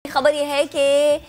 खबर यह है कि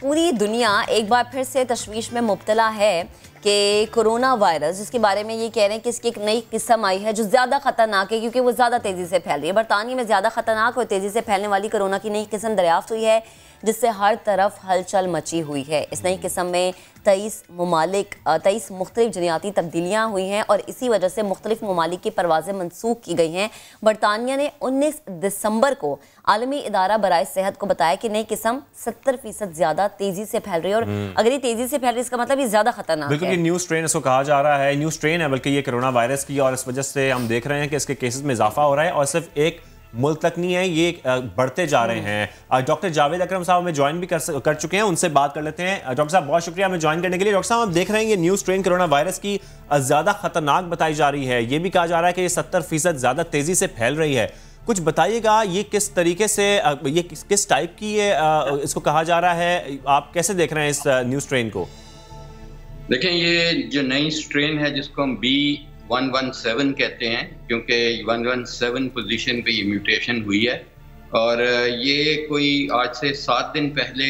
पूरी दुनिया एक बार फिर से तशवीश में मुब्तला है कि कोरोना वायरस, जिसके बारे में ये कह रहे हैं कि इसकी एक नई किस्म आई है जो ज़्यादा ख़तरनाक है क्योंकि वो ज़्यादा तेज़ी से फैल रही है। बरतानिया में ज़्यादा ख़तरनाक और तेज़ी से फैलने वाली कोरोना की नई किस्म दरियाफ्त हुई है जिससे हर तरफ हलचल मची हुई है। इस नई किस्म में 23 मुख्तलिफ जनियाती तब्दीलियाँ हुई हैं और इसी वजह से मुख्तलिफ ममालिक की परवाज़ें मनसूख की गई हैं। बरतानिया ने 19 दिसंबर को आलमी इदारा बराए सेहत को बताया कि नई किस्म 70% ज़्यादा तेज़ी से फैल रही है और अगर ये तेज़ी से फैल रही है इसका मतलब ये ज़्यादा खतरनाक है। बिल्कुल, न्यू स्ट्रेन इसको कहा जा रहा है, न्यू स्ट्रेन है बल्कि ये कोरोना वायरस की, और इस वजह से हम देख रहे हैं कि इसके केसेस में इजाफा हो रहा है और सिर्फ एक मुल्क तक नहीं है, ये बढ़ते जा रहे हैं। डॉक्टर जावेद अकरम साहब हमें ज्वाइन भी कर चुके हैं, उनसे बात कर लेते हैं। डॉक्टर साहब बहुत शुक्रिया हमें ज्वाइन करने के लिए। डॉक्टर साहब, हम देख रहे हैं ये न्यू स्ट्रेन कोरोना वायरस की ज़्यादा खतरनाक बताई जा रही है, ये भी कहा जा रहा है कि ये 70% ज़्यादा तेज़ी से फैल रही है। कुछ बताइएगा ये किस तरीके से, ये किस टाइप की ये इसको कहा जा रहा है, आप कैसे देख रहे हैं इस न्यू स्ट्रेन को? देखें, ये जो नई स्ट्रेन है जिसको हम B117 कहते हैं, क्योंकि 117 पोजीशन पे ये म्यूटेशन हुई है और ये कोई आज से 7 दिन पहले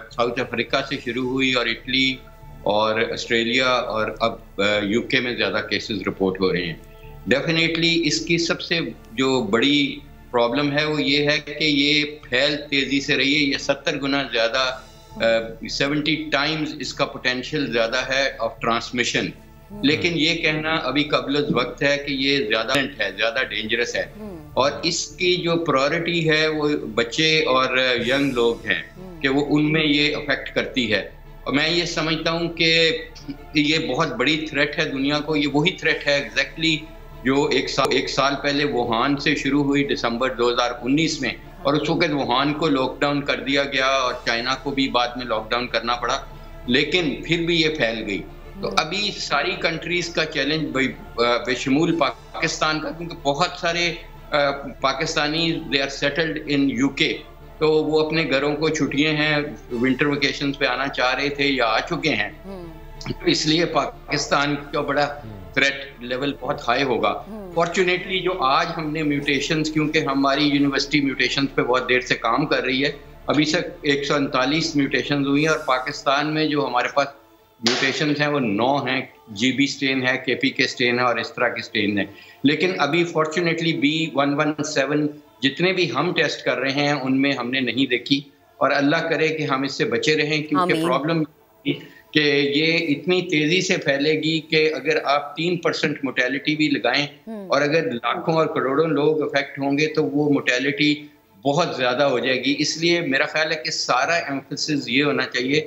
साउथ अफ्रीका से शुरू हुई और इटली और ऑस्ट्रेलिया और अब यूके में ज़्यादा केसेस रिपोर्ट हो रहे हैं। डेफिनेटली इसकी सबसे जो बड़ी प्रॉब्लम है वो ये है कि ये फैल तेज़ी से रही है, ये 70 गुना ज़्यादा 70 टाइम्स इसका पोटेंशियल ज़्यादा है ऑफ ट्रांसमिशन। लेकिन ये कहना अभी कबल वक्त है कि ये ज़्यादा डेंजरस है और इसकी जो प्रायोरिटी है वो बच्चे और यंग लोग हैं कि वो उनमें ये अफेक्ट करती है। और मैं ये समझता हूँ कि ये बहुत बड़ी थ्रेट है दुनिया को। ये वही थ्रेट है एग्जैक्टली जो एक साल पहले वुहान से शुरू हुई दिसंबर 2019 में, और उस वक्त वुहान को लॉकडाउन कर दिया गया और चाइना को भी बाद में लॉकडाउन करना पड़ा, लेकिन फिर भी ये फैल गई। तो अभी सारी कंट्रीज का चैलेंज बेशमूल पाकिस्तान का, क्योंकि बहुत सारे Pakistani they are settled in UK, तो वो अपने घरों को छुट्टियां हैं, विंटर वेकेशंस पे आना चाह रहे थे या आ चुके हैं, तो इसलिए पाकिस्तान का बड़ा थ्रेट लेवल बहुत हाई होगा। फॉर्चुनेटली जो आज हमने म्यूटेशंस, क्योंकि हमारी यूनिवर्सिटी म्यूटेशंस पे बहुत देर से काम कर रही है, अभी तक 139 म्यूटेशंस हुई हैं और पाकिस्तान में जो हमारे पास म्यूटेशंस हैं वो 9 हैं। GB स्ट्रेन है, KPK स्ट्रेन है और इस तरह की स्ट्रेन है। लेकिन अभी फॉर्चुनेटली B117 जितने भी हम टेस्ट कर रहे हैं उनमें हमने नहीं देखी और अल्लाह करे कि हम इससे बचे रहें, क्योंकि प्रॉब्लम कि ये इतनी तेजी से फैलेगी कि अगर आप 3% मोर्टेलिटी भी लगाएं और अगर लाखों और करोड़ों लोग अफेक्ट होंगे तो वो मोर्टेलिटी बहुत ज़्यादा हो जाएगी। इसलिए मेरा ख्याल है कि सारा एम्फेसिस ये होना चाहिए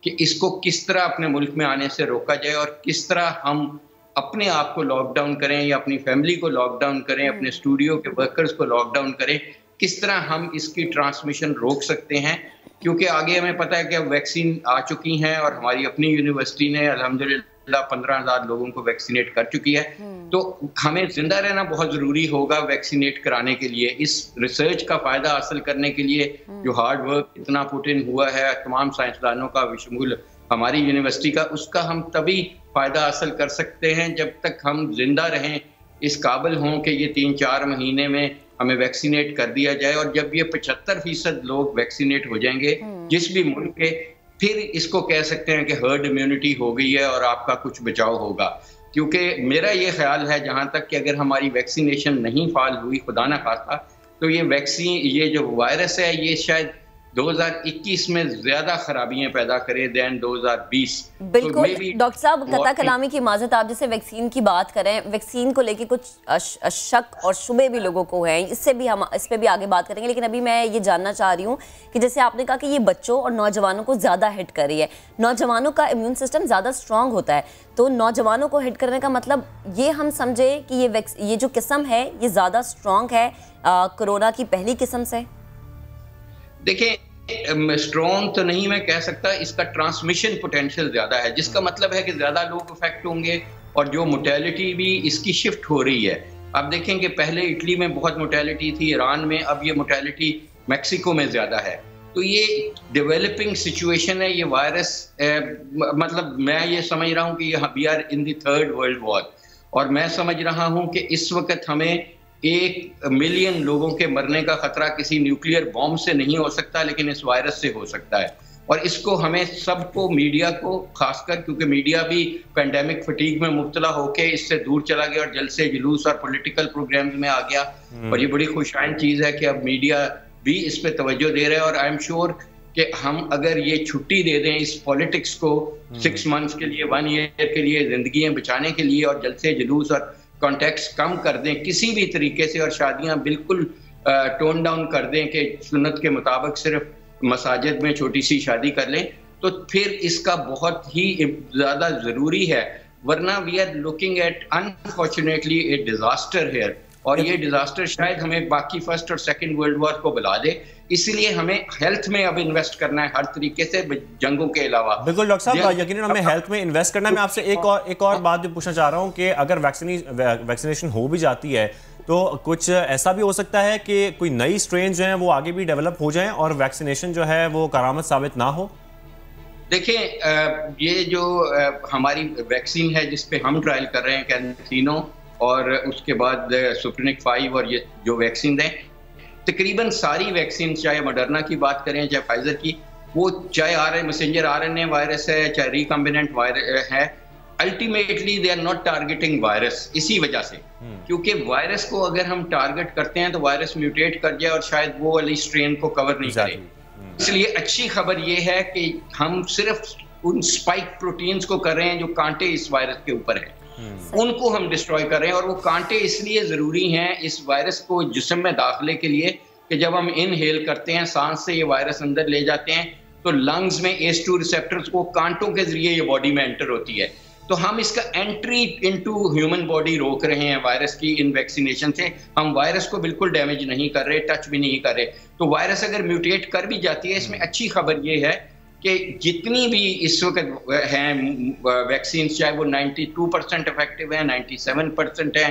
कि इसको किस तरह अपने मुल्क में आने से रोका जाए और किस तरह हम अपने आप को लॉकडाउन करें या अपनी फैमिली को लॉकडाउन करें, अपने स्टूडियो के वर्कर्स को लॉकडाउन करें, किस तरह हम इसकी ट्रांसमिशन रोक सकते हैं। क्योंकि आगे हमें पता है कि अब वैक्सीन आ चुकी हैं और हमारी अपनी यूनिवर्सिटी ने अल्हम्दुलिल्लाह 15,000 लोगों को वैक्सीनेट कर चुकी है। तो हमें जिंदा रहना बहुत ज़रूरी होगा वैक्सीनेट कराने के लिए। इस रिसर्च का फ़ायदा हासिल करने के लिए जो हार्ड वर्क इतना पुट इन हुआ है तमाम साइंसदानों का, विशमूल हमारी यूनिवर्सिटी का, उसका हम तभी फ़ायदा हासिल कर सकते हैं जब तक हम जिंदा रहें, इस काबिल हों कि ये 3-4 महीने में हमें वैक्सीनेट कर दिया जाए। और जब ये 75% लोग वैक्सीनेट हो जाएंगे जिस भी मुल्क के, फिर इसको कह सकते हैं कि हर्ड इम्यूनिटी हो गई है और आपका कुछ बचाव होगा। क्योंकि मेरा ये ख्याल है जहाँ तक कि अगर हमारी वैक्सीनेशन नहीं फाल हुई, खुदा ना खास्ता, तो ये जो वायरस है ये शायद 2021 में ज्यादा खराबियां पैदा करे देन 2020। बिल्कुल डॉक्टर साहब, कता कलामी की इजाजत, आप जैसे वैक्सीन की बात करें, वैक्सीन को लेके कुछ शक और शुबे भी लोगों को हैं, इससे भी हम इस पे भी आगे बात करेंगे। लेकिन अभी मैं ये जानना चाह रही हूँ कि जैसे आपने कहा कि ये बच्चों और नौजवानों को ज़्यादा हिट कर रही है, नौजवानों का इम्यून सिस्टम ज़्यादा स्ट्रॉन्ग होता है, तो नौजवानों को हिट करने का मतलब ये हम समझे कि ये जो किस्म है ये ज़्यादा स्ट्रॉन्ग है कोरोना की पहली किस्म से? देखिए, स्ट्रॉन्ग तो नहीं मैं कह सकता, इसका ट्रांसमिशन पोटेंशियल ज़्यादा है, जिसका मतलब है कि ज़्यादा लोग अफेक्ट होंगे और जो मोर्टेलिटी भी इसकी शिफ्ट हो रही है। आप देखें कि पहले इटली में बहुत मोर्टेलिटी थी, ईरान में, अब ये मोर्टेलिटी मैक्सिको में ज़्यादा है। तो ये डेवलपिंग सिचुएशन है, ये वायरस मतलब मैं ये समझ रहा हूँ कि we are in the 3rd world war, और मैं समझ रहा हूँ कि इस वक्त हमें 1 मिलियन लोगों के मरने का खतरा किसी न्यूक्लियर बॉम्ब से नहीं हो सकता, लेकिन इस वायरस से हो सकता है। और इसको हमें सबको, मीडिया को खासकर, क्योंकि मीडिया भी पेंडेमिक फटीग में मुब्तला होके इससे दूर चला गया और जल्द से जुलूस और पॉलिटिकल प्रोग्राम्स में आ गया। और ये बड़ी खुशआइन चीज़ है कि अब मीडिया भी इस पे तवज्जो दे रहा है। और आई एम श्योर कि हम अगर ये छुट्टी दे दें इस पॉलिटिक्स को 6 मंथ्स के लिए, 1 ईयर के लिए, जिंदगियां बचाने के लिए, और जल्द से जुलूस और कॉन्टेक्ट्स कम कर दें किसी भी तरीके से, और शादियां बिल्कुल टोन डाउन कर दें कि सुन्नत के मुताबिक सिर्फ मसाजिद में छोटी सी शादी कर लें, तो फिर इसका बहुत ही ज़्यादा ज़रूरी है। वरना we are looking at unfortunately a disaster here, और ये डिजास्टर शायद हमें बाकी फर्स्ट और सेकंड वर्ल्ड वॉर को बुला दे। इसलिए हमें हेल्थ में अब इन्वेस्ट करना है हर तरीके से, जंगों के अलावा। बिल्कुल डॉक्टर साहब, यकीनन हमें हेल्थ में इन्वेस्ट करना है। मैं आपसे एक और बात भी पूछना चाह रहा हूँ कि अगर वैक्सीनेशन हो भी जाती है तो कुछ ऐसा भी हो सकता है कि कोई नई स्ट्रेन जो है वो आगे भी डेवलप हो जाए और वैक्सीनेशन जो है वो करामत साबित ना हो? देखिए, ये जो हमारी वैक्सीन है जिस पे हम ट्रायल कर रहे हैं, कैंसिनो और उसके बाद स्पुतनिक 5 और ये जो वैक्सीन हैं, तकरीबन सारी वैक्सीन, चाहे मॉडर्ना की बात करें, चाहे फाइजर की, वो चाहे मैसेंजर आरएनए वायरस है, चाहे रिकॉम्बिनेंट वायरस है, ultimately they are not targeting virus. इसी वजह से, क्योंकि वायरस को अगर हम टारगेट करते हैं तो वायरस म्यूटेट कर जाए और शायद वो वाली स्ट्रेन को कवर नहीं करे। इसलिए अच्छी खबर ये है कि हम सिर्फ उन स्पाइक प्रोटीन्स को कर रहे हैं जो कांटे इस वायरस के ऊपर है, उनको हम डिस्ट्रॉय कर रहे हैं। और वो कांटे इसलिए जरूरी हैं इस वायरस को जिस्म में दाखिले के लिए कि जब हम इनहेल करते हैं, सांस से ये वायरस अंदर ले जाते हैं, तो लंग्स में ACE2 रिसेप्टर्स को कांटों के जरिए ये बॉडी में एंटर होती है। तो हम इसका एंट्री इनटू ह्यूमन बॉडी रोक रहे हैं वायरस की इन वैक्सीनेशन से। हम वायरस को बिल्कुल डैमेज नहीं कर रहे, टच भी नहीं कर रहे। तो वायरस अगर म्यूटेट कर भी जाती है, इसमें अच्छी खबर ये है कि जितनी भी इस वक्त हैं वैक्सीन, चाहे वो 92% इफेक्टिव है, 97% है,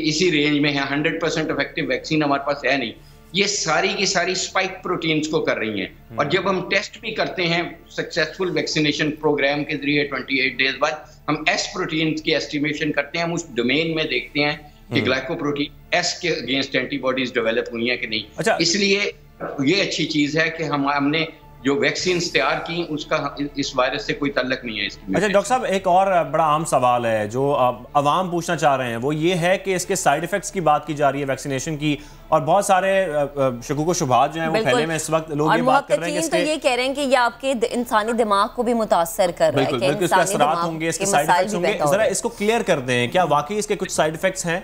इसी रेंज में है, 100% इफेक्टिव वैक्सीन हमारे पास है नहीं। ये सारी की सारी स्पाइक प्रोटीन्स को कर रही हैं। और जब हम टेस्ट भी करते हैं सक्सेसफुल वैक्सीनेशन प्रोग्राम के जरिए 28 डेज बाद, हम एस प्रोटीन की एस्टिमेशन करते हैं। हम उस डोमेन में देखते हैं कि ग्लाइकोप्रोटीन एस के अगेंस्ट एंटीबॉडीज डेवलप हुई हैं कि नहीं। अच्छा। इसलिए ये अच्छी चीज है कि हमने जो वैक्सीन तैयार की उसका इस वायरस से कोई ताल्लुक नहीं है इसकी। अच्छा डॉक्टर साहब, एक और बड़ा आम सवाल है जो अवाम पूछना चाह रहे हैं, वो ये है कि इसके साइड इफेक्ट्स की बात की जा रही है वैक्सीनेशन की, और बहुत सारे शकूक शुबहात जो हैं वो फैले में इस वक्त लोग ये बात कर रहे हैं कि तो ये कह रहे हैं कि ये आपके इंसानी दिमाग को भी मुतासर कर रहा है, बिल्कुल इसके असरात होंगे, इसके साइड इफेक्ट्स होंगे। जरा इसको क्लियर कर दें, क्या वाकई इसके कुछ साइड इफेक्ट्स हैं?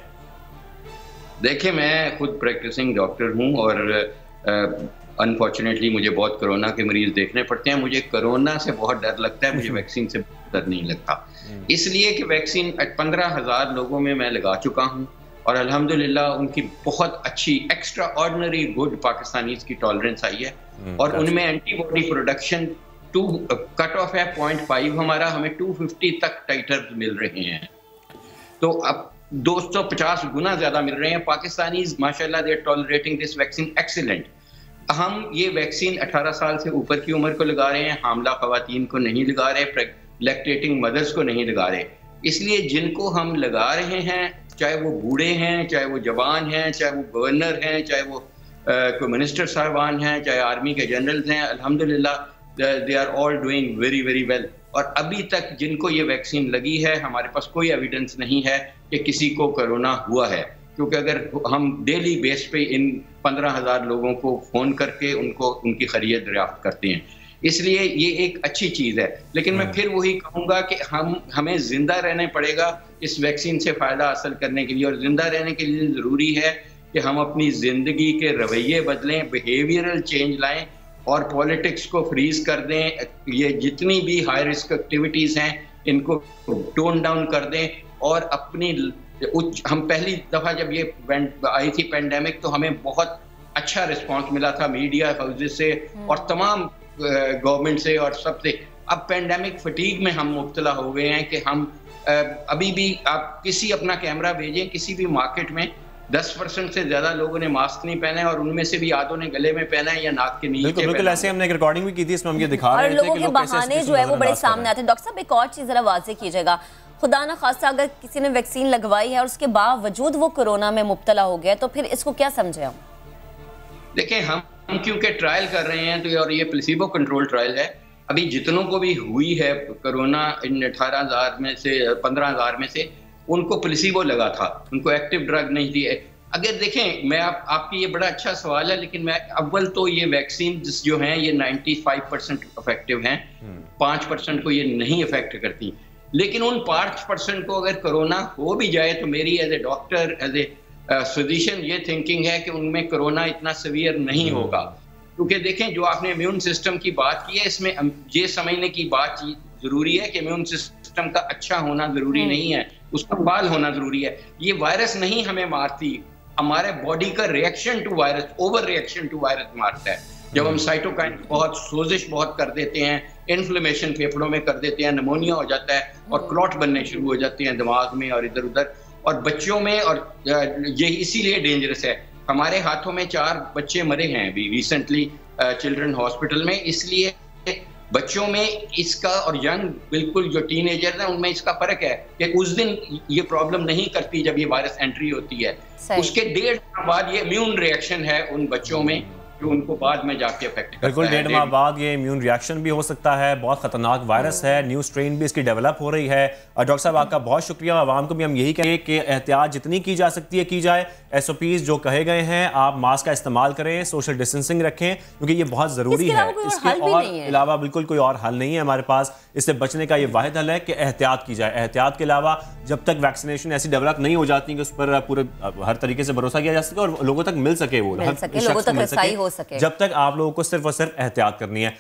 देखिए, मैं खुद प्रैक्टिसिंग डॉक्टर हूँ और अनफॉर्चुनेटली मुझे बहुत कोरोना के मरीज देखने पड़ते हैं। मुझे कोरोना से बहुत डर लगता है, मुझे वैक्सीन से डर नहीं लगता, इसलिए कि वैक्सीन 15,000 लोगों में मैं लगा चुका हूं और अल्हम्दुलिल्लाह उनकी बहुत अच्छी एक्स्ट्रा ऑर्डिनरी गुड पाकिस्तानीज की टॉलरेंस आई है। और उनमें एंटीबॉडी प्रोडक्शन कट ऑफ है 0.5 हमारा, हमें 250 तक टाइटर मिल रहे हैं, तो अब 250 गुना ज्यादा मिल रहे हैं। पाकिस्तानीज माशाल्लाह they are tolerating this vaccine excellent. हम ये वैक्सीन 18 साल से ऊपर की उम्र को लगा रहे हैं, हामला खवातीन को नहीं लगा रहे, लैक्टेटिंग मदर्स को नहीं लगा रहे। इसलिए जिनको हम लगा रहे हैं, चाहे वो बूढ़े हैं, चाहे वो जवान हैं, चाहे वो गवर्नर हैं, चाहे वो कोई मिनिस्टर साहबान हैं, चाहे आर्मी के जनरल्स हैं, अल्हम्दुलिल्लाह they are all doing very very well. और अभी तक जिनको ये वैक्सीन लगी है, हमारे पास कोई एविडेंस नहीं है कि किसी को कोरोना हुआ है, क्योंकि अगर हम डेली बेस पे इन 15,000 लोगों को फ़ोन करके उनकी खैरियत दरियाफ्त करते हैं, इसलिए ये एक अच्छी चीज़ है। लेकिन मैं फिर वही कहूँगा कि हमें ज़िंदा रहना पड़ेगा इस वैक्सीन से फ़ायदा हासिल करने के लिए, और ज़िंदा रहने के लिए ज़रूरी है कि हम अपनी ज़िंदगी के रवैये बदलें, बिहेवियरल चेंज लाएँ और पॉलिटिक्स को फ्रीज कर दें। ये जितनी भी हाई रिस्क एक्टिविटीज़ हैं इनको टोन डाउन कर दें, और अपनी हम पहली दफ़ा जब ये आई थी पेंडेमिक, तो हमें बहुत अच्छा रिस्पांस मिला था मीडिया हाउसेस से और तमाम गवर्नमेंट से और सबसे। अब पेंडेमिक फटीग में हम मुब्तला हो गए हैं कि हम अभी भी, आप किसी अपना कैमरा भेजें किसी भी मार्केट में, 10% से ज्यादा लोगों ने मास्क नहीं पहना है, और उनमें से भी आधों ने गले में पहना है या नाक के नीचे। बिल्कुल ऐसे हमने एक रिकॉर्डिंग भी की थी, इसमें हम ये दिखा रहे थे कि लोगों के बहाने जो है वो बड़े सामने आते हैं। डॉक्टर साहब, एक और चीज जरा वाज़ेह कीजिएगा, खुदा न खास्ता अगर किसी ने वैक्सीन लगवाई है और उसके बावजूद वो कोरोना में मुब्तला हो गया, तो फिर इसको क्या समझे हम? देखिए, हम क्योंकि ट्रायल कर रहे हैं तो, और ये प्लेसिबो कंट्रोल ट्रायल है, अभी जितनों को भी हुई है कोरोना इन 18,000 में से 15,000 में से उनको प्लेसिबो लगा था, उनको एक्टिव ड्रग नहीं दी है। अगर देखें, मैं आपकी ये बड़ा अच्छा सवाल है, लेकिन मैं अव्वल तो ये वैक्सीन जो हैं ये 95% इफेक्टिव हैं, 5% को ये नहीं इफेक्ट करती। लेकिन उन 5% को अगर कोरोना हो भी जाए तो मेरी as a doctor, as a physician ये थिंकिंग है कि उनमें कोरोना इतना सीवियर नहीं होगा। क्योंकि देखें, जो आपने इम्यून सिस्टम की बात की है, इसमें ये समझने की बात जरूरी है कि इम्यून सिस्टम का अच्छा होना जरूरी नहीं है, उसका फाल होना जरूरी है। ये वायरस नहीं हमें मारती, हमारे बॉडी का reaction to virus, over reaction to virus मारता है। जब हम साइटोकाइन बहुत सोजिश बहुत कर देते हैं, इन्फ्लेमेशन फेफड़ों में कर देते हैं, निमोनिया हो जाता है और क्लॉट बनने शुरू हो जाते हैं दिमाग में और इधर उधर, और बच्चों में, और ये इसीलिए डेंजरस है। हमारे हाथों में 4 बच्चे मरे हैं अभी रिसेंटली चिल्ड्रन हॉस्पिटल में, इसलिए बच्चों में इसका, और यंग बिल्कुल जो टीनेजर हैं उनमें इसका फर्क है कि उस दिन ये प्रॉब्लम नहीं करती जब ये वायरस एंट्री होती है, उसके 1.5 माह बाद ये इम्यून रिएक्शन है उन बच्चों में जो उनको बाद में जाके अफेक्ट करता है। बिल्कुल, 1.5 माह बाद ये इम्यून रिएक्शन भी हो सकता है। बहुत खतरनाक वायरस है, न्यू स्ट्रेन भी इसकी डेवलप हो रही है। और डॉक्टर साहब आपका बहुत शुक्रिया। आवाम को भी हम यही कहें कि एहतियात जितनी की जा सकती है की जाए। SOPs जो कहे गए हैं, आप मास्क का इस्तेमाल करें, सोशल डिस्टेंसिंग रखें, क्योंकि ये बहुत ज़रूरी है। इसके अलावा बिल्कुल कोई और हल नहीं है हमारे पास। इससे बचने का ये वाहिद हल है कि एहतियात की जाए। एहतियात के अलावा जब तक वैक्सीनेशन ऐसी डेवलप नहीं हो जाती कि उस पर पूरे हर तरीके से भरोसा किया जा सके और लोगों तक मिल सके, वो लोगों तक रसाई हो सके, जब तक आप लोगों को सिर्फ और सिर्फ एहतियात करनी है।